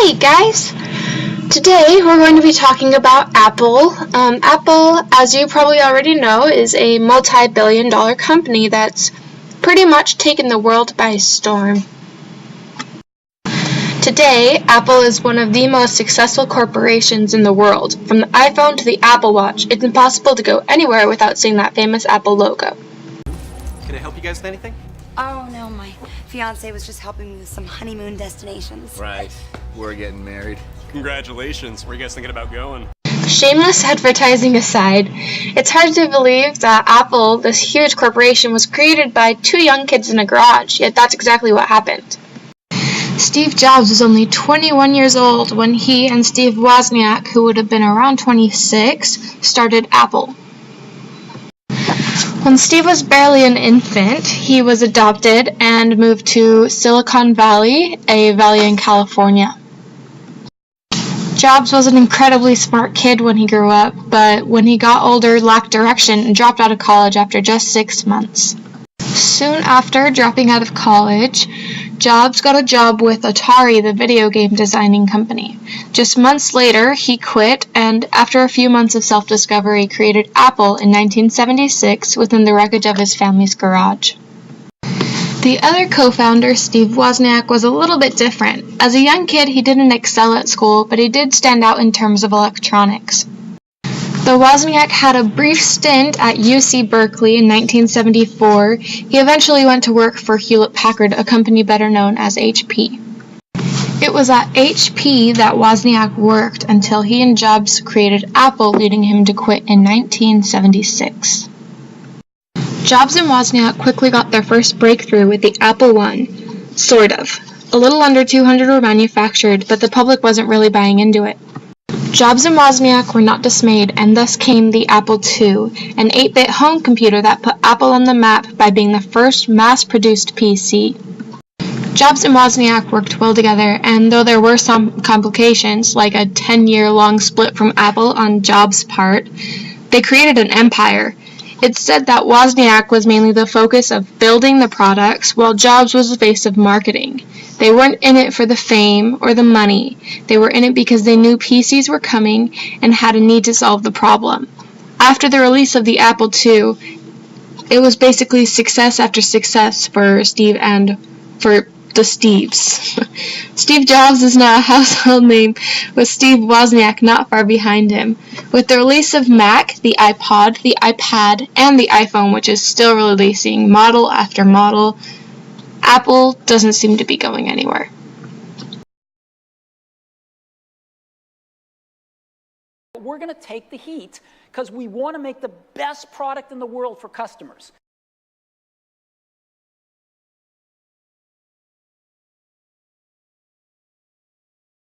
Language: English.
Hey guys! Today we're going to be talking about Apple. Apple, as you probably already know, is a multi-billion-dollar company that's pretty much taken the world by storm. Today, Apple is one of the most successful corporations in the world. From the iPhone to the Apple Watch, it's impossible to go anywhere without seeing that famous Apple logo. Can I help you guys with anything? Oh, no, my fiance was just helping me with some honeymoon destinations. Right. We're getting married. Congratulations. Where are you guys thinking about going? Shameless advertising aside, it's hard to believe that Apple, this huge corporation, was created by two young kids in a garage, yet that's exactly what happened. Steve Jobs was only 21 years old when he and Steve Wozniak, who would have been around 26, started Apple. When Steve was barely an infant, he was adopted and moved to Silicon Valley, a valley in California. Jobs was an incredibly smart kid when he grew up, but when he got older, lacked direction and dropped out of college after just 6 months. Soon after dropping out of college, Jobs got a job with Atari, the video game designing company. Just months later, he quit, and after a few months of self-discovery, created Apple in 1976 within the wreckage of his family's garage. The other co-founder, Steve Wozniak, was a little bit different. As a young kid, he didn't excel at school, but he did stand out in terms of electronics. Though Wozniak had a brief stint at UC Berkeley in 1974, he eventually went to work for Hewlett-Packard, a company better known as HP. It was at HP that Wozniak worked until he and Jobs created Apple, leading him to quit in 1976. Jobs and Wozniak quickly got their first breakthrough with the Apple I, sort of. A little under 200 were manufactured, but the public wasn't really buying into it. Jobs and Wozniak were not dismayed, and thus came the Apple II, an 8-bit home computer that put Apple on the map by being the first mass-produced PC. Jobs and Wozniak worked well together, and though there were some complications, like a 10-year-long split from Apple on Jobs' part, they created an empire. It's said that Wozniak was mainly the focus of building the products, while Jobs was the face of marketing. They weren't in it for the fame or the money. They were in it because they knew PCs were coming and had a need to solve the problem. After the release of the Apple II, it was basically success after success for Steve and for the Steves. Steve Jobs is now a household name, with Steve Wozniak not far behind him. With the release of Mac, the iPod, the iPad, and the iPhone, which is still releasing model after model, Apple doesn't seem to be going anywhere. We're going to take the heat because we want to make the best product in the world for customers.